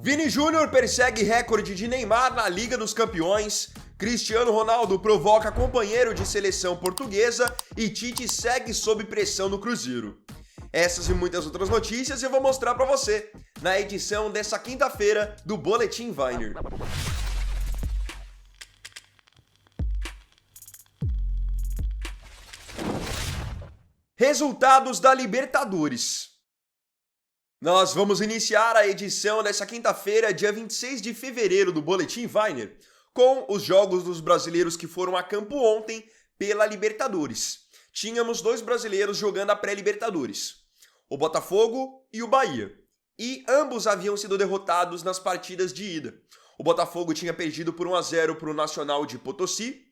Vini Júnior persegue recorde de Neymar na Liga dos Campeões, Cristiano Ronaldo provoca companheiro de seleção portuguesa e Tite segue sob pressão no Cruzeiro. Essas e muitas outras notícias eu vou mostrar para você na edição dessa quinta-feira do Boletim Weiner. Resultados da Libertadores. Nós vamos iniciar a edição dessa quinta-feira, dia 26 de fevereiro do Boletim Weiner, com os jogos dos brasileiros que foram a campo ontem pela Libertadores. Tínhamos dois brasileiros jogando a pré-Libertadores, o Botafogo e o Bahia, e ambos haviam sido derrotados nas partidas de ida. O Botafogo tinha perdido por 1-0 para o Nacional de Potosí,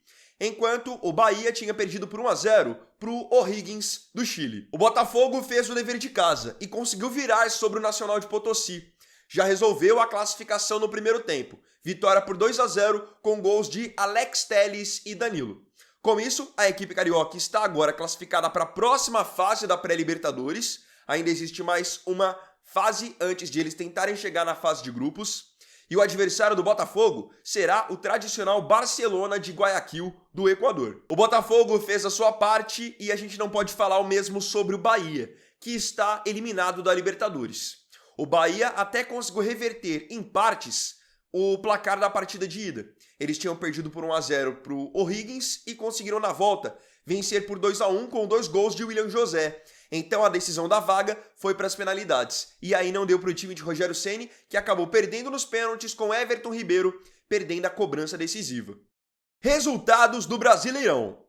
enquanto o Bahia tinha perdido por 1-0 para o O'Higgins do Chile. O Botafogo fez o dever de casa e conseguiu virar sobre o Nacional de Potosí. Já resolveu a classificação no primeiro tempo. Vitória por 2-0 com gols de Alex Telles e Danilo. Com isso, a equipe carioca está agora classificada para a próxima fase da pré-Libertadores. Ainda existe mais uma fase antes de eles tentarem chegar na fase de grupos. E o adversário do Botafogo será o tradicional Barcelona de Guayaquil, do Equador. O Botafogo fez a sua parte e a gente não pode falar o mesmo sobre o Bahia, que está eliminado da Libertadores. O Bahia até conseguiu reverter em partes o placar da partida de ida. Eles tinham perdido por 1-0 para o O'Higgins e conseguiram na volta vencer por 2-1 com 2 gols de William José. Então a decisão da vaga foi para as penalidades. E aí não deu para o time de Rogério Ceni, que acabou perdendo nos pênaltis com Everton Ribeiro, perdendo a cobrança decisiva. Resultados do Brasileirão.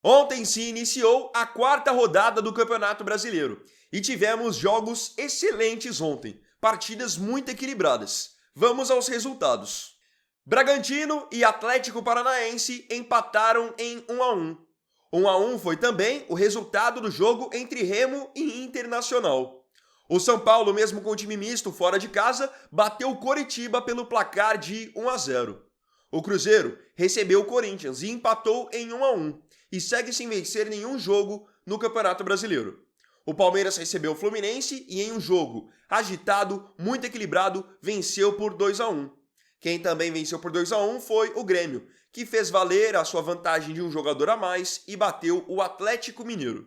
Ontem se iniciou a 4ª rodada do Campeonato Brasileiro. E tivemos jogos excelentes ontem. Partidas muito equilibradas. Vamos aos resultados. Bragantino e Atlético Paranaense empataram em 1-1. 1-1 foi também o resultado do jogo entre Remo e Internacional. O São Paulo, mesmo com o time misto fora de casa, bateu o Coritiba pelo placar de 1-0. O Cruzeiro recebeu o Corinthians e empatou em 1-1 e segue sem vencer nenhum jogo no Campeonato Brasileiro. O Palmeiras recebeu o Fluminense e em um jogo agitado, muito equilibrado, venceu por 2-1. Quem também venceu por 2-1 foi o Grêmio, que fez valer a sua vantagem de um jogador a mais e bateu o Atlético Mineiro.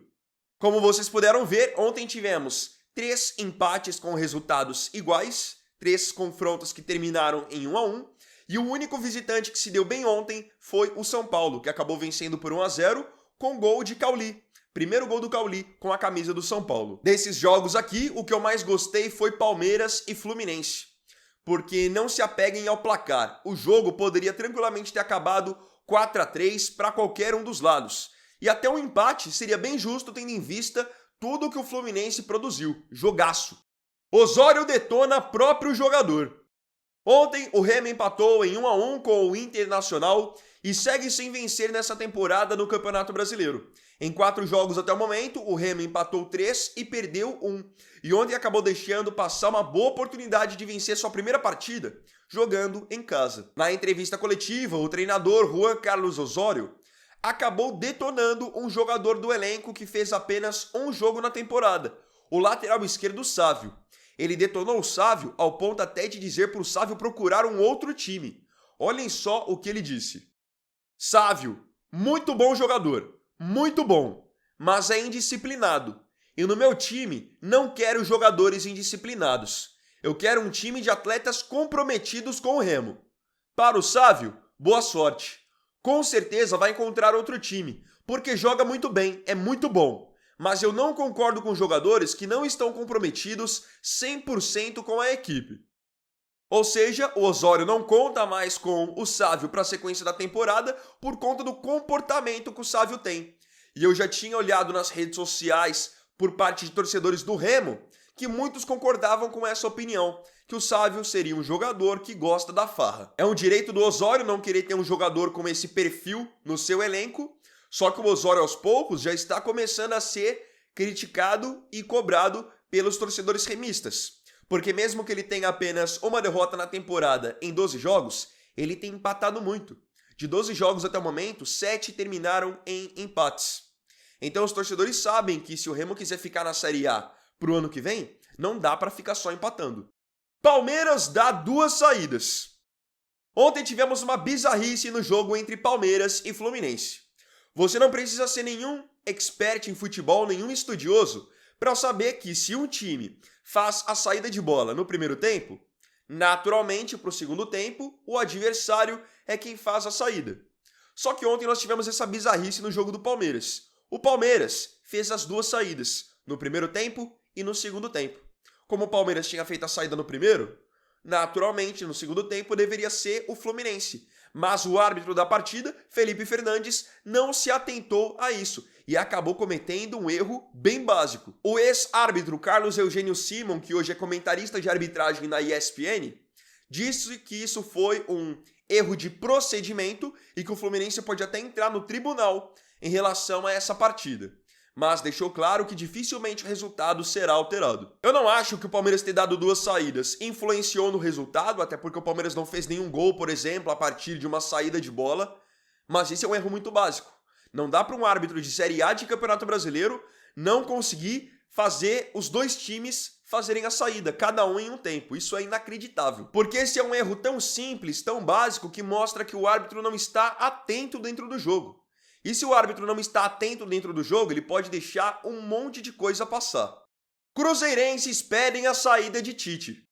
Como vocês puderam ver, ontem tivemos 3 empates com resultados iguais, 3 confrontos que terminaram em 1-1, e o único visitante que se deu bem ontem foi o São Paulo, que acabou vencendo por 1-0 com gol de Cauli. Primeiro gol do Cauli com a camisa do São Paulo. Desses jogos aqui, o que eu mais gostei foi Palmeiras e Fluminense, porque não se apeguem ao placar. O jogo poderia tranquilamente ter acabado 4-3 para qualquer um dos lados. E até um empate seria bem justo tendo em vista tudo que o Fluminense produziu. Jogaço. Osório detona próprio jogador. Ontem o Remo empatou em 1-1 com o Internacional e segue sem vencer nessa temporada no Campeonato Brasileiro. Em 4 jogos até o momento, o Remo empatou 3 e perdeu 1. E ontem acabou deixando passar uma boa oportunidade de vencer sua primeira partida, jogando em casa. Na entrevista coletiva, o treinador Juan Carlos Osório acabou detonando um jogador do elenco que fez apenas um jogo na temporada, o lateral esquerdo Sávio. Ele detonou o Sávio ao ponto até de dizer para o Sávio procurar um outro time. Olhem só o que ele disse. Sávio, muito bom jogador, muito bom, mas é indisciplinado. E no meu time não quero jogadores indisciplinados. Eu quero um time de atletas comprometidos com o Remo. Para o Sávio, boa sorte. Com certeza vai encontrar outro time, porque joga muito bem, é muito bom. Mas eu não concordo com jogadores que não estão comprometidos 100% com a equipe. Ou seja, o Osório não conta mais com o Sávio para a sequência da temporada por conta do comportamento que o Sávio tem. E eu já tinha olhado nas redes sociais por parte de torcedores do Remo que muitos concordavam com essa opinião, que o Sávio seria um jogador que gosta da farra. É um direito do Osório não querer ter um jogador com esse perfil no seu elenco, só que o Osório aos poucos já está começando a ser criticado e cobrado pelos torcedores remistas. Porque mesmo que ele tenha apenas uma derrota na temporada em 12 jogos, ele tem empatado muito. De 12 jogos até o momento, 7 terminaram em empates. Então os torcedores sabem que se o Remo quiser ficar na Série A pro ano que vem, não dá para ficar só empatando. Palmeiras dá 2 saídas. Ontem tivemos uma bizarrice no jogo entre Palmeiras e Fluminense. Você não precisa ser nenhum expert em futebol, nenhum estudioso, para saber que se um time faz a saída de bola no primeiro tempo, naturalmente para o segundo tempo, o adversário é quem faz a saída. Só que ontem nós tivemos essa bizarrice no jogo do Palmeiras. O Palmeiras fez as 2 saídas, no primeiro tempo e no segundo tempo. Como o Palmeiras tinha feito a saída no primeiro, naturalmente, no segundo tempo, deveria ser o Fluminense. Mas o árbitro da partida, Felipe Fernandes, não se atentou a isso e acabou cometendo um erro bem básico. O ex-árbitro Carlos Eugênio Simon, que hoje é comentarista de arbitragem na ESPN, disse que isso foi um erro de procedimento e que o Fluminense pode até entrar no tribunal em relação a essa partida. Mas deixou claro que dificilmente o resultado será alterado. Eu não acho que o Palmeiras ter dado 2 saídas influenciou no resultado, até porque o Palmeiras não fez nenhum gol, por exemplo, a partir de uma saída de bola, mas esse é um erro muito básico. Não dá para um árbitro de Série A de Campeonato Brasileiro não conseguir fazer os 2 times fazerem a saída, cada um em um tempo. Isso é inacreditável. Porque esse é um erro tão simples, tão básico, que mostra que o árbitro não está atento dentro do jogo. E se o árbitro não está atento dentro do jogo, ele pode deixar um monte de coisa passar. Cruzeirenses pedem a saída de Tite.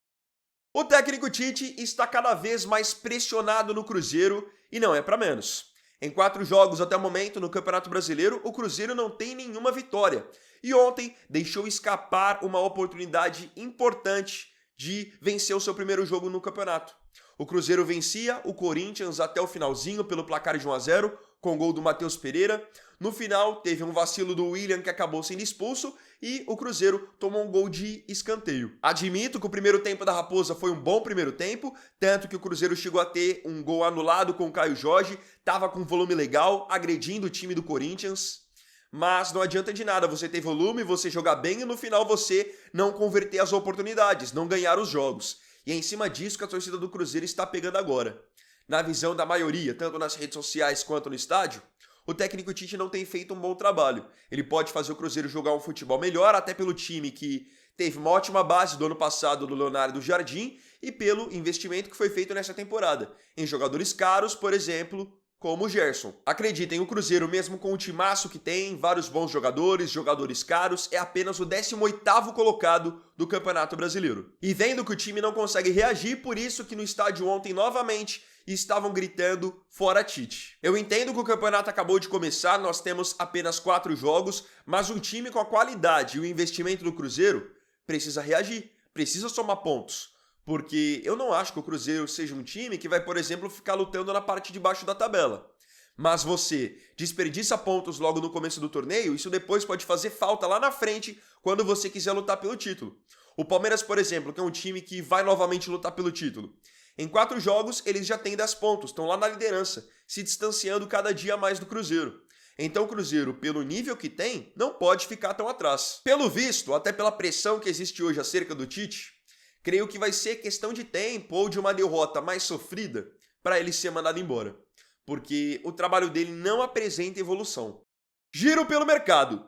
O técnico Tite está cada vez mais pressionado no Cruzeiro e não é para menos. Em 4 jogos até o momento no Campeonato Brasileiro, o Cruzeiro não tem nenhuma vitória. E ontem deixou escapar uma oportunidade importante de vencer o seu primeiro jogo no campeonato. O Cruzeiro vencia o Corinthians até o finalzinho pelo placar de 1-0, com gol do Matheus Pereira. No final, teve um vacilo do William que acabou sendo expulso e o Cruzeiro tomou um gol de escanteio. Admito que o primeiro tempo da Raposa foi um bom primeiro tempo, tanto que o Cruzeiro chegou a ter um gol anulado com o Caio Jorge, estava com volume legal, agredindo o time do Corinthians. Mas não adianta de nada você ter volume, você jogar bem e no final você não converter as oportunidades, não ganhar os jogos. E é em cima disso que a torcida do Cruzeiro está pegando agora. Na visão da maioria, tanto nas redes sociais quanto no estádio, o técnico Tite não tem feito um bom trabalho. Ele pode fazer o Cruzeiro jogar um futebol melhor, até pelo time que teve uma ótima base do ano passado do Leonardo Jardim e pelo investimento que foi feito nessa temporada, em jogadores caros, por exemplo, como o Gerson. Acreditem, o Cruzeiro, mesmo com o timaço que tem, vários bons jogadores caros, é apenas o 18º colocado do Campeonato Brasileiro. E vendo que o time não consegue reagir, por isso que no estádio ontem, novamente, estavam gritando fora Tite. Eu entendo que o campeonato acabou de começar, nós temos apenas 4 jogos, mas um time com a qualidade e o investimento do Cruzeiro precisa reagir, precisa somar pontos. Porque eu não acho que o Cruzeiro seja um time que vai, por exemplo, ficar lutando na parte de baixo da tabela. Mas você desperdiça pontos logo no começo do torneio, isso depois pode fazer falta lá na frente quando você quiser lutar pelo título. O Palmeiras, por exemplo, que é um time que vai novamente lutar pelo título. Em 4 jogos, eles já têm 10 pontos, estão lá na liderança, se distanciando cada dia mais do Cruzeiro. Então o Cruzeiro, pelo nível que tem, não pode ficar tão atrás. Pelo visto, até pela pressão que existe hoje acerca do Tite, creio que vai ser questão de tempo ou de uma derrota mais sofrida para ele ser mandado embora. Porque o trabalho dele não apresenta evolução. Giro pelo mercado.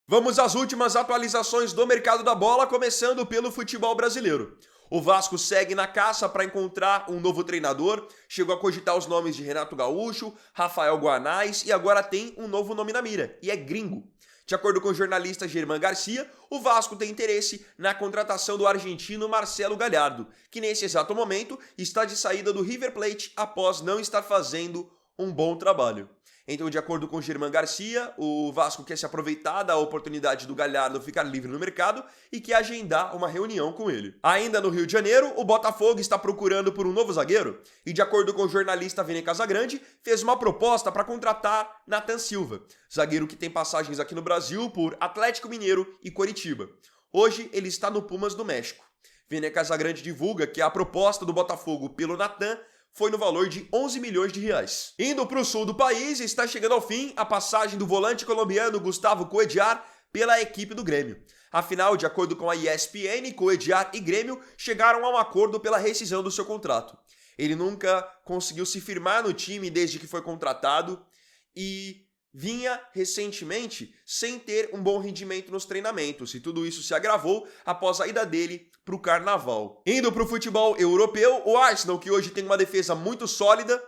Vamos às últimas atualizações do mercado da bola, começando pelo futebol brasileiro. O Vasco segue na caça para encontrar um novo treinador, chegou a cogitar os nomes de Renato Gaúcho, Rafael Guanais e agora tem um novo nome na mira, e é gringo. De acordo com o jornalista Germán Garcia, o Vasco tem interesse na contratação do argentino Marcelo Gallardo, que nesse exato momento está de saída do River Plate após não estar fazendo um bom trabalho. Então, de acordo com Germán Garcia, o Vasco quer se aproveitar da oportunidade do Gallardo ficar livre no mercado e quer agendar uma reunião com ele. Ainda no Rio de Janeiro, o Botafogo está procurando por um novo zagueiro e, de acordo com o jornalista Vene Casagrande, fez uma proposta para contratar Nathan Silva, zagueiro que tem passagens aqui no Brasil por Atlético Mineiro e Coritiba. Hoje, ele está no Pumas do México. Vene Casagrande divulga que a proposta do Botafogo pelo Nathan foi no valor de 11 milhões de reais. Indo para o sul do país, está chegando ao fim a passagem do volante colombiano Gustavo Coedjar pela equipe do Grêmio. Afinal, de acordo com a ESPN, Coedjar e Grêmio chegaram a um acordo pela rescisão do seu contrato. Ele nunca conseguiu se firmar no time desde que foi contratado e vinha recentemente sem ter um bom rendimento nos treinamentos, e tudo isso se agravou após a ida dele para o Carnaval. Indo para o futebol europeu, o Arsenal, que hoje tem uma defesa muito sólida,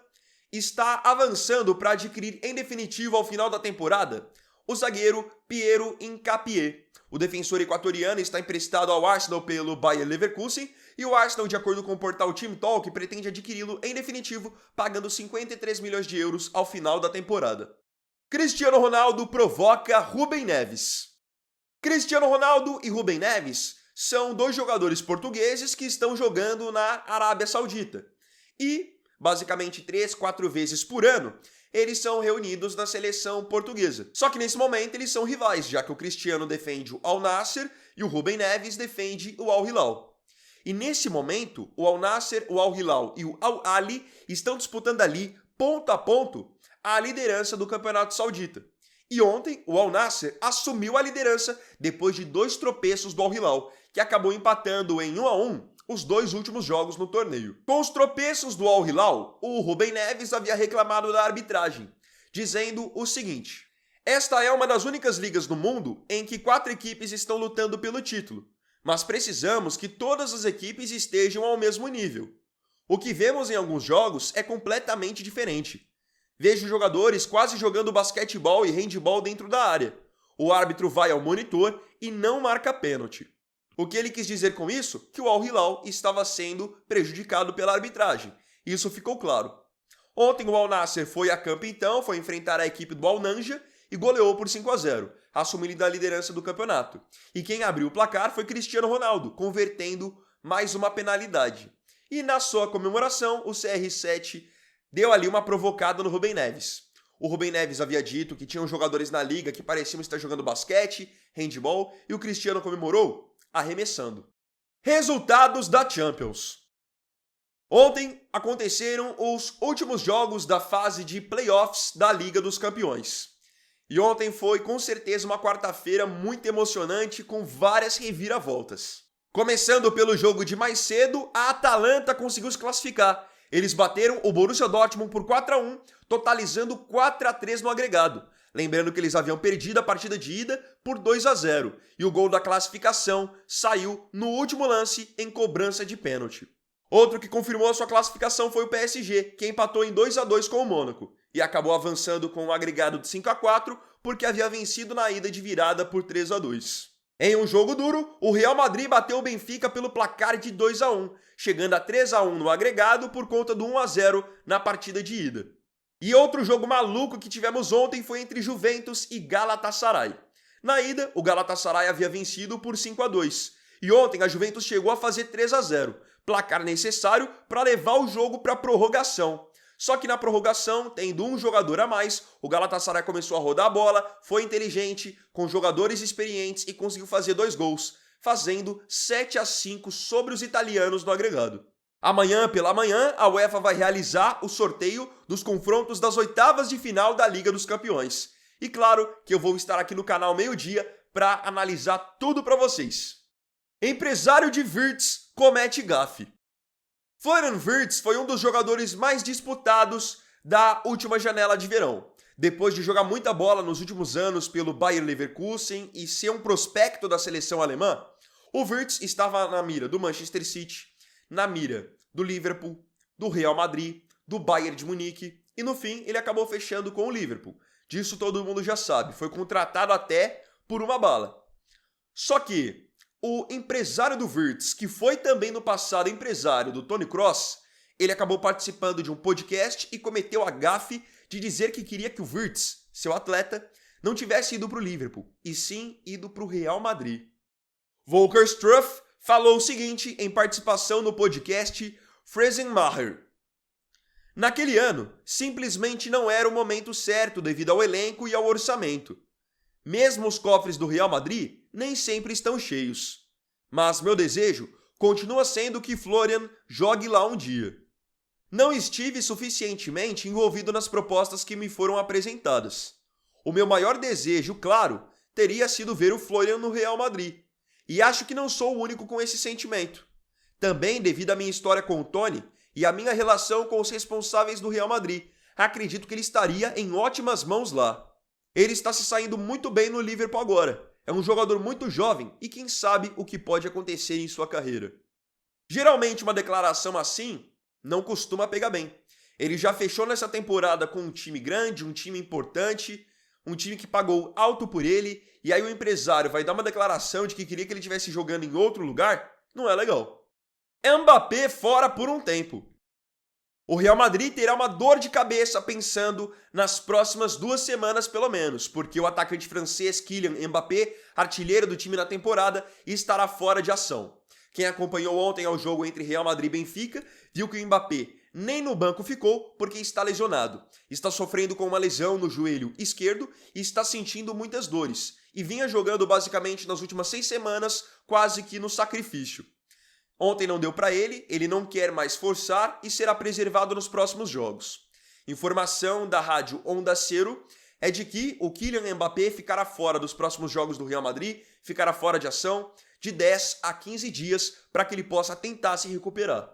está avançando para adquirir em definitivo ao final da temporada o zagueiro Piero Hincapié. O defensor equatoriano está emprestado ao Arsenal pelo Bayer Leverkusen e o Arsenal, de acordo com o portal Team Talk, pretende adquiri-lo em definitivo, pagando 53 milhões de euros ao final da temporada. Cristiano Ronaldo provoca Rubem Neves. Cristiano Ronaldo e Rubem Neves são dois jogadores portugueses que estão jogando na Arábia Saudita. E, basicamente 3-4 vezes por ano, eles são reunidos na seleção portuguesa. Só que nesse momento eles são rivais, já que o Cristiano defende o Al Nassr e o Rubem Neves defende o Al Hilal. E nesse momento, o Al Nassr, o Al Hilal e o Al Ahly estão disputando ali, ponto a ponto, a liderança do Campeonato Saudita. E ontem, o Al Nassr assumiu a liderança depois de 2 tropeços do Al Hilal, que acabou empatando em 1-1 os 2 últimos jogos no torneio. Com os tropeços do Al Hilal, o Rubem Neves havia reclamado da arbitragem, dizendo o seguinte: esta é uma das únicas ligas do mundo em que 4 equipes estão lutando pelo título, mas precisamos que todas as equipes estejam ao mesmo nível. O que vemos em alguns jogos é completamente diferente. Vejo jogadores quase jogando basquetebol e handebol dentro da área. O árbitro vai ao monitor e não marca pênalti. O que ele quis dizer com isso? Que o Al Hilal estava sendo prejudicado pela arbitragem. Isso ficou claro. Ontem o Al Nassr foi a campo então, foi enfrentar a equipe do Al Nassr e goleou por 5-0, assumindo a liderança do campeonato. E quem abriu o placar foi Cristiano Ronaldo, convertendo mais uma penalidade. E na sua comemoração, o CR7 deu ali uma provocada no Rubem Neves. O Rubem Neves havia dito que tinham jogadores na liga que pareciam estar jogando basquete, handebol, e o Cristiano comemorou arremessando. Resultados da Champions. Ontem aconteceram os últimos jogos da fase de playoffs da Liga dos Campeões. E ontem foi com certeza uma quarta-feira muito emocionante com várias reviravoltas. Começando pelo jogo de mais cedo, a Atalanta conseguiu se classificar. Eles bateram o Borussia Dortmund por 4-1, totalizando 4-3 no agregado. Lembrando que eles haviam perdido a partida de ida por 2-0 e o gol da classificação saiu no último lance em cobrança de pênalti. Outro que confirmou a sua classificação foi o PSG, que empatou em 2-2 com o Mônaco e acabou avançando com um agregado de 5-4 porque havia vencido na ida de virada por 3-2. Em um jogo duro, o Real Madrid bateu o Benfica pelo placar de 2-1, chegando a 3-1 no agregado por conta do 1-0 na partida de ida. E outro jogo maluco que tivemos ontem foi entre Juventus e Galatasaray. Na ida, o Galatasaray havia vencido por 5-2. E ontem a Juventus chegou a fazer 3-0, placar necessário para levar o jogo para a prorrogação. Só que na prorrogação, tendo um jogador a mais, o Galatasaray começou a rodar a bola, foi inteligente, com jogadores experientes e conseguiu fazer 2 gols, fazendo 7-5 sobre os italianos no agregado. Amanhã, pela manhã, a UEFA vai realizar o sorteio dos confrontos das oitavas de final da Liga dos Campeões. E claro que eu vou estar aqui no canal meio-dia para analisar tudo para vocês. Empresário de Wirtz comete gafe. Florian Wirtz foi um dos jogadores mais disputados da última janela de verão. Depois de jogar muita bola nos últimos anos pelo Bayer Leverkusen e ser um prospecto da seleção alemã, o Wirtz estava na mira do Manchester City, na mira do Liverpool, do Real Madrid, do Bayern de Munique e no fim ele acabou fechando com o Liverpool. Disso todo mundo já sabe, foi contratado até por uma bala. Só que o empresário do Wirtz, que foi também no passado empresário do Toni Kroos, ele acabou participando de um podcast e cometeu a gafe de dizer que queria que o Wirtz, seu atleta, não tivesse ido para o Liverpool, e sim ido para o Real Madrid. Volker Struff falou o seguinte em participação no podcast Friesenmacher. Naquele ano, simplesmente não era o momento certo devido ao elenco e ao orçamento. Mesmo os cofres do Real Madrid nem sempre estão cheios. Mas meu desejo continua sendo que Florian jogue lá um dia. Não estive suficientemente envolvido nas propostas que me foram apresentadas. O meu maior desejo, claro, teria sido ver o Florian no Real Madrid. E acho que não sou o único com esse sentimento. Também devido à minha história com o Toni e à minha relação com os responsáveis do Real Madrid, acredito que ele estaria em ótimas mãos lá. Ele está se saindo muito bem no Liverpool agora. É um jogador muito jovem e quem sabe o que pode acontecer em sua carreira. Geralmente uma declaração assim não costuma pegar bem. Ele já fechou nessa temporada com um time grande, um time importante, um time que pagou alto por ele, e aí o empresário vai dar uma declaração de que queria que ele estivesse jogando em outro lugar? Não é legal. Mbappé fora por um tempo. O Real Madrid terá uma dor de cabeça pensando nas próximas 2 semanas pelo menos, porque o atacante francês Kylian Mbappé, artilheiro do time na temporada, estará fora de ação. Quem acompanhou ontem ao jogo entre Real Madrid e Benfica viu que o Mbappé nem no banco ficou porque está lesionado. Está sofrendo com uma lesão no joelho esquerdo e está sentindo muitas dores. E vinha jogando basicamente nas últimas 6 semanas quase que no sacrifício. Ontem não deu para ele não quer mais forçar e será preservado nos próximos jogos. Informação da rádio Onda Cero é de que o Kylian Mbappé ficará fora dos próximos jogos do Real Madrid, ficará fora de ação de 10 a 15 dias para que ele possa tentar se recuperar.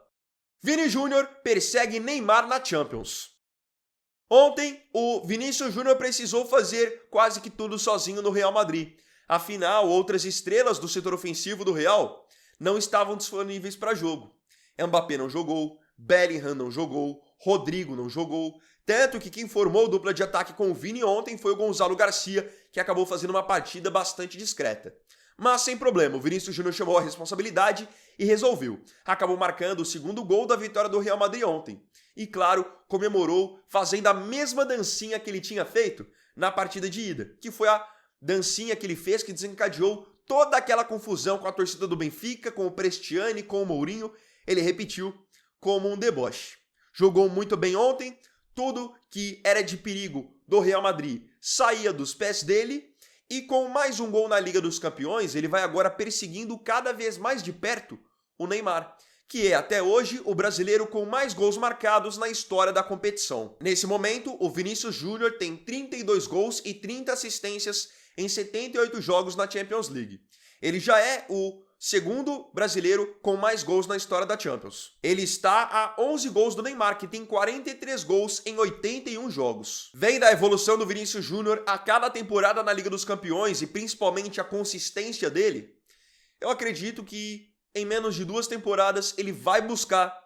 Vini Júnior persegue Neymar na Champions. Ontem, o Vinícius Júnior precisou fazer quase que tudo sozinho no Real Madrid. Afinal, outras estrelas do setor ofensivo do Real não estavam disponíveis para jogo. Mbappé não jogou, Bellingham não jogou, Rodrigo não jogou, tanto que quem formou dupla de ataque com o Vini ontem foi o Gonzalo Garcia, que acabou fazendo uma partida bastante discreta. Mas sem problema, o Vinícius Júnior chamou a responsabilidade e resolveu. Acabou marcando o segundo gol da vitória do Real Madrid ontem. E claro, comemorou fazendo a mesma dancinha que ele tinha feito na partida de ida, que foi a dancinha que ele fez que desencadeou toda aquela confusão com a torcida do Benfica, com o Prestiani, com o Mourinho. Ele repetiu como um deboche. Jogou muito bem ontem, tudo que era de perigo do Real Madrid saía dos pés dele. E com mais um gol na Liga dos Campeões, ele vai agora perseguindo cada vez mais de perto o Neymar, que é até hoje o brasileiro com mais gols marcados na história da competição. Nesse momento, o Vinícius Júnior tem 32 gols e 30 assistências em 78 jogos na Champions League. Ele já é o segundo brasileiro com mais gols na história da Champions. Ele está a 11 gols do Neymar, que tem 43 gols em 81 jogos. Vem a evolução do Vinícius Júnior a cada temporada na Liga dos Campeões e principalmente a consistência dele. Eu acredito que em menos de 2 temporadas ele vai buscar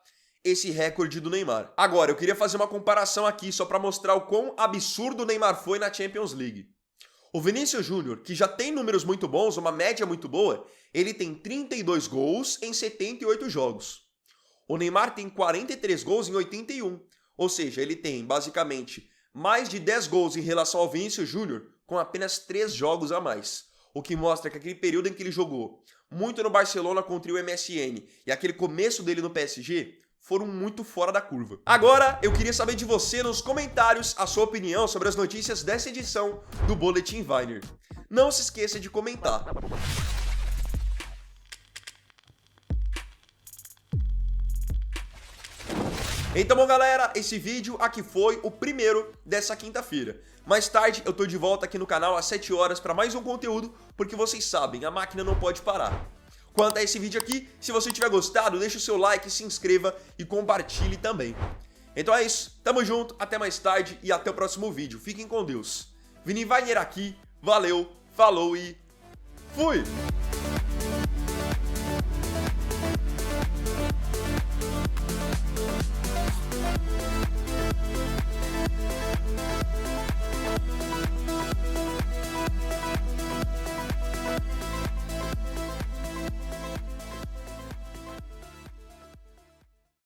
esse recorde do Neymar. Agora, eu queria fazer uma comparação aqui só para mostrar o quão absurdo o Neymar foi na Champions League. O Vinícius Júnior, que já tem números muito bons, uma média muito boa, ele tem 32 gols em 78 jogos. O Neymar tem 43 gols em 81, ou seja, ele tem basicamente mais de 10 gols em relação ao Vinícius Júnior com apenas 3 jogos a mais. O que mostra que aquele período em que ele jogou muito no Barcelona contra o MSN e aquele começo dele no PSG foram muito fora da curva. Agora, eu queria saber de você nos comentários a sua opinião sobre as notícias dessa edição do Boletim Viner. Não se esqueça de comentar. Então, bom, galera, esse vídeo aqui foi o primeiro dessa quinta-feira. Mais tarde eu tô de volta aqui no canal às 7 horas para mais um conteúdo, porque vocês sabem, a máquina não pode parar. Quanto a esse vídeo aqui, se você tiver gostado, deixa o seu like, se inscreva e compartilhe também. Então é isso, tamo junto, até mais tarde e até o próximo vídeo. Fiquem com Deus. Vini Viner aqui, valeu, falou e fui!